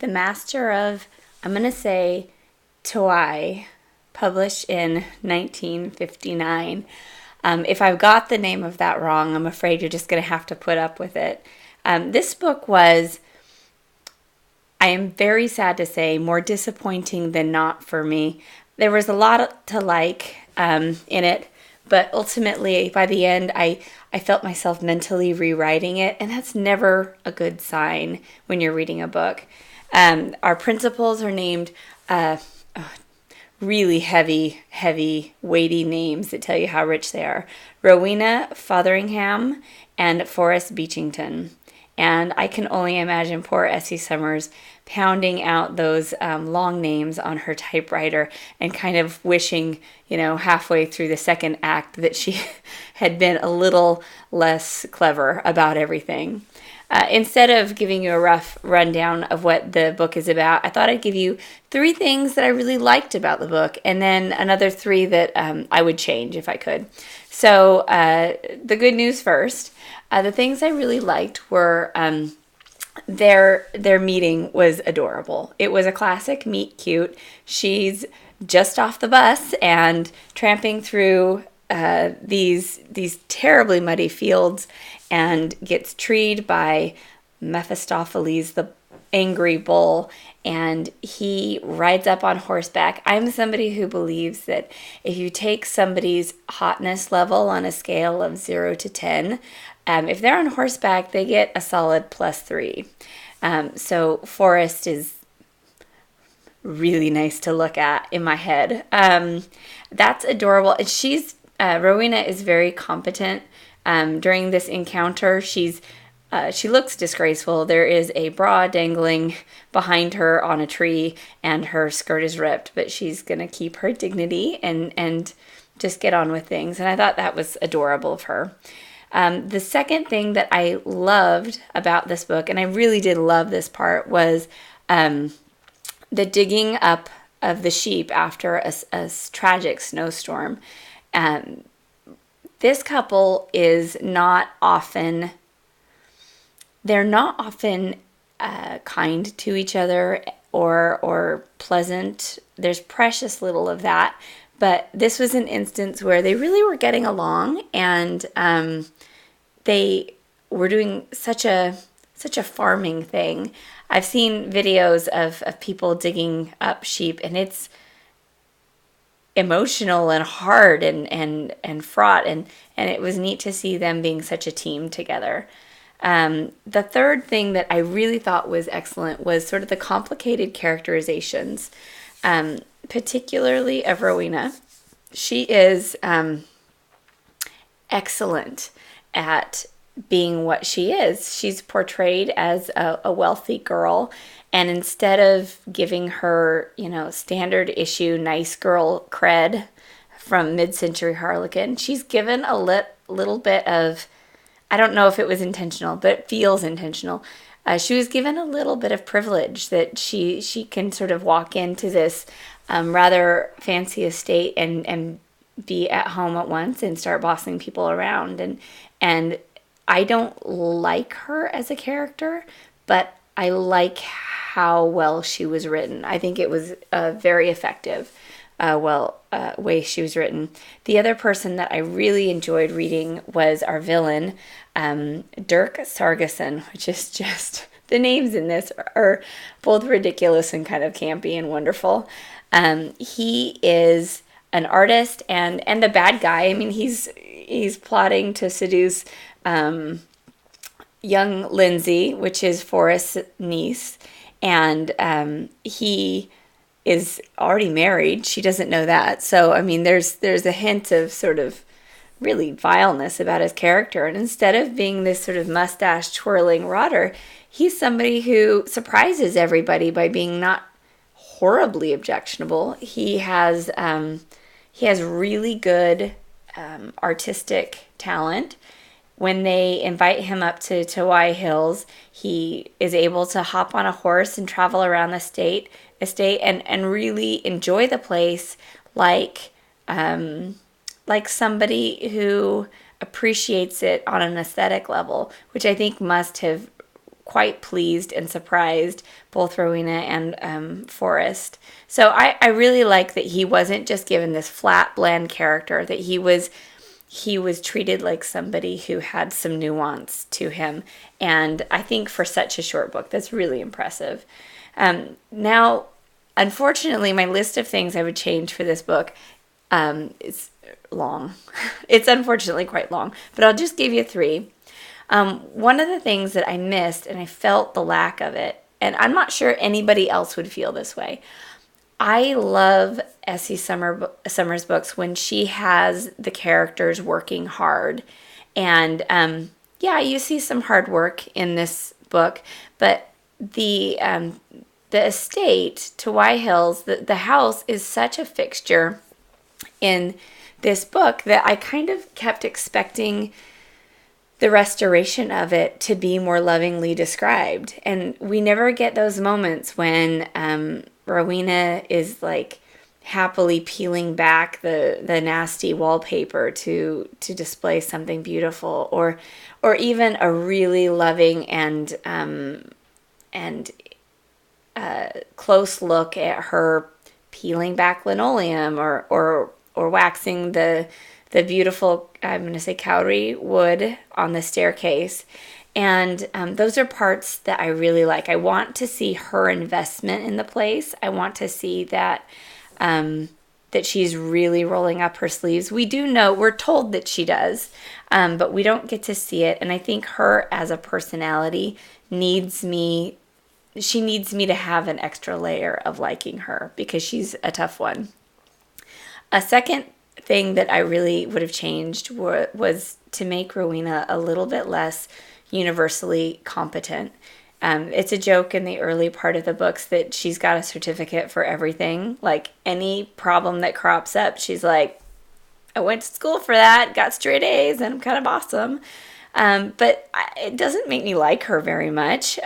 The Master of, I'm going to say, Tawhai, published in 1959. If I've got the name of that wrong, I'm afraid you're just going to have to put up with it. This book was, I am very sad to say, more disappointing than not for me. There was a lot to like in it, but ultimately, by the end, I felt myself mentally rewriting it, and that's never a good sign when you're reading a book. Our principals are named really heavy, weighty names that tell you how rich they are. Rowena Fotheringham and Forrest Beechington. And I can only imagine poor Essie Summers pounding out those long names on her typewriter and kind of wishing, halfway through the second act that she had been a little less clever about everything. Instead of giving you a rough rundown of what the book is about, I thought I'd give you 3 things that I really liked about the book, and then another 3 that I would change if I could. So the good news first. The things I really liked were their meeting was adorable. It was a classic meet cute. She's just off the bus and tramping through these terribly muddy fields and gets treed by Mephistopheles, the angry bull, and he rides up on horseback. I'm somebody who believes that if you take somebody's hotness level on a scale of 0 to 10, if they're on horseback, they get a solid +3. So Forrest is really nice to look at in my head. That's adorable. And Rowena is very competent. During this encounter, she looks disgraceful. There is a bra dangling behind her on a tree, and her skirt is ripped, but she's going to keep her dignity and just get on with things. And I thought that was adorable of her. The second thing that I loved about this book, and I really did love this part, was the digging up of the sheep after a tragic snowstorm. This couple is not often, they're not often kind to each other or pleasant. There's precious little of that. But this was an instance where they really were getting along, and they were doing such a farming thing. I've seen videos of people digging up sheep, and it's emotional and hard and fraught, and it was neat to see them being such a team together. The third thing that I really thought was excellent was sort of the complicated characterizations, particularly of Rowena. She is excellent at being what she is. She's portrayed as a wealthy girl, and instead of giving her, standard issue nice girl cred from mid-century Harlequin, she's given a little bit of, I don't know if it was intentional, but it feels intentional. She was given a little bit of privilege that she can sort of walk into this rather fancy estate and be at home at once and start bossing people around. And I don't like her as a character, but I like how well she was written. I think it was very effective way she was written. The other person that I really enjoyed reading was our villain, Dirk Sargison, which is just, the names in this are both ridiculous and kind of campy and wonderful. He is an artist and the bad guy. I mean, he's plotting to seduce young Lindsay, which is Forrest's niece, and he is already married. She doesn't know that. So, I mean, there's a hint of sort of really vileness about his character. And instead of being this sort of mustache twirling rotter, he's somebody who surprises everybody by being not horribly objectionable. He has really good artistic talent. When they invite him up to Tawhai Hills, he is able to hop on a horse and travel around the estate and really enjoy the place like somebody who appreciates it on an aesthetic level, which I think must have quite pleased and surprised both Rowena and Forrest. So I really like that he wasn't just given this flat, bland character, that he was treated like somebody who had some nuance to him. And I think for such a short book, that's really impressive. Now, unfortunately, my list of things I would change for this book is long. It's unfortunately quite long, but I'll just give you 3. One of the things that I missed, and I felt the lack of it, and I'm not sure anybody else would feel this way. I love Essie Summers' books when she has the characters working hard. And yeah, you see some hard work in this book, but the estate, Tawhai Hills, the house is such a fixture in this book that I kind of kept expecting the restoration of it to be more lovingly described. And we never get those moments when Rowena is like happily peeling back the nasty wallpaper to display something beautiful, or even a really loving and close look at her peeling back linoleum or waxing the beautiful, I'm going to say, kauri wood on the staircase. And those are parts that I really like. I want to see her investment in the place. I want to see that she's really rolling up her sleeves. We do know, we're told that she does, but we don't get to see it. And I think her as a personality needs me to have an extra layer of liking her, because she's a tough one. A second thing that I really would have changed was to make Rowena a little bit less universally competent. It's a joke in the early part of the books that she's got a certificate for everything. Like any problem that crops up, she's like, I went to school for that, got straight A's, and I'm kind of awesome. But it doesn't make me like her very much.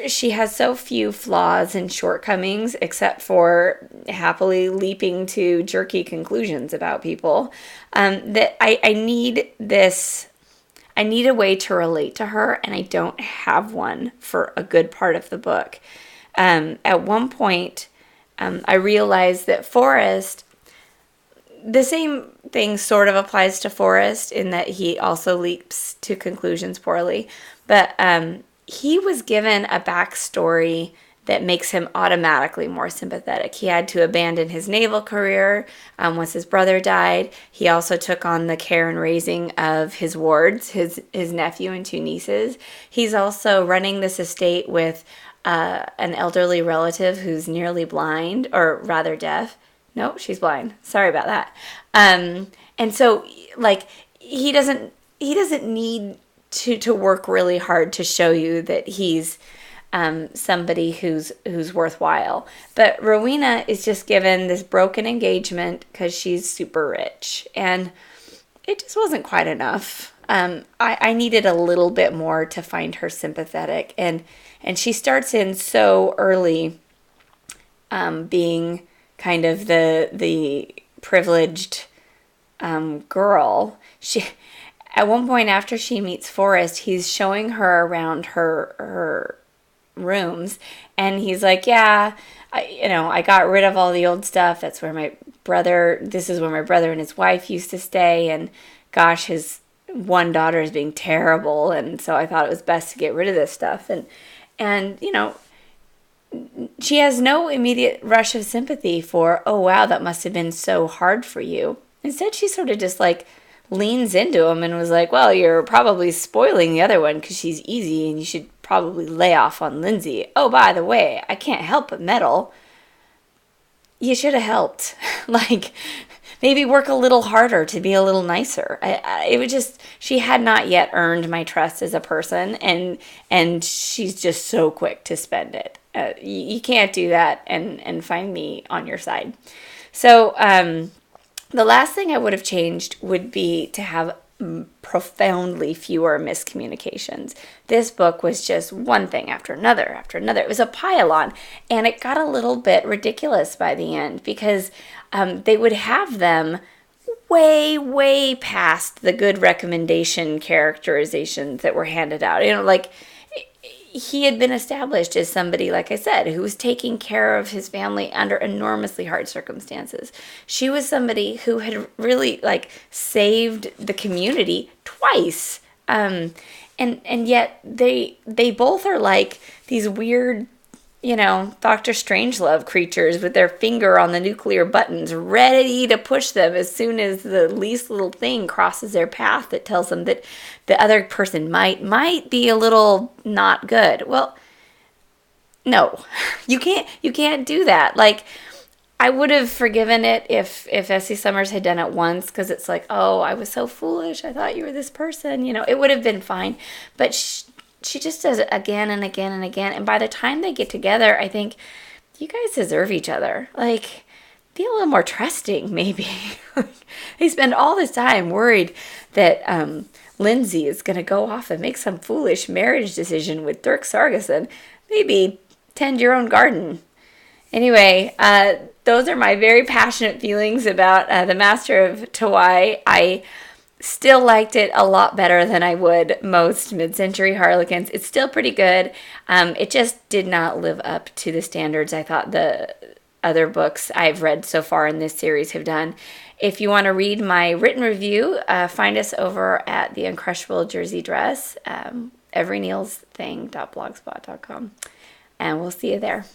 She has so few flaws and shortcomings, except for happily leaping to jerky conclusions about people, that I need this. I need a way to relate to her, and I don't have one for a good part of the book. At one point, I realized that Forrest, the same thing sort of applies to Forrest in that he also leaps to conclusions poorly, but he was given a backstory that makes him automatically more sympathetic. He had to abandon his naval career once his brother died. He also took on the care and raising of his wards, his nephew and 2 nieces. He's also running this estate with an elderly relative who's nearly blind, or rather deaf. No, she's blind. Sorry about that. And so, like, he doesn't need to work really hard to show you that he's somebody who's worthwhile. But Rowena is just given this broken engagement because she's super rich, and it just wasn't quite enough. I needed a little bit more to find her sympathetic, and she starts in so early, being kind of the privileged girl. She, at one point after she meets Forrest, he's showing her around her rooms, and he's like, yeah, I got rid of all the old stuff. This is where my brother and his wife used to stay, and gosh, his one daughter is being terrible, and so I thought it was best to get rid of this stuff. And she has no immediate rush of sympathy for, oh wow, that must have been so hard for you. Instead, she sort of just like leans into him and was like, well, you're probably spoiling the other one because she's easy, and you should probably lay off on Lindsay. Oh, by the way, I can't help but meddle. You should have helped. Like, maybe work a little harder to be a little nicer. It was just, she had not yet earned my trust as a person, and she's just so quick to spend it. You can't do that and find me on your side. So, the last thing I would have changed would be to have profoundly fewer miscommunications. This book was just one thing after another after another. It was a pile-on, and it got a little bit ridiculous by the end, because they would have them way, way past the good recommendation characterizations that were handed out. Like, he had been established as somebody, like I said, who was taking care of his family under enormously hard circumstances. She was somebody who had really like saved the community twice. And yet they both are like these weird, Dr. Strangelove creatures with their finger on the nuclear buttons, ready to push them as soon as the least little thing crosses their path that tells them that the other person might be a little not good. Well, no, you can't do that. Like, I would have forgiven it if Essie Summers had done it once, because it's like, oh, I was so foolish. I thought you were this person. It would have been fine. But she just does it again and again and again. And by the time they get together, I think, you guys deserve each other. Like, be a little more trusting, maybe. They spend all this time worried that Lindsay is going to go off and make some foolish marriage decision with Dirk Sargison. Maybe tend your own garden. Anyway, those are my very passionate feelings about The Master of Tawhai. I still liked it a lot better than I would most mid-century Harlequins. It's still pretty good. It just did not live up to the standards I thought the other books I've read so far in this series have done. If you want to read my written review, find us over at The Uncrushable Jersey Dress, everyneilsthing.blogspot.com. And we'll see you there.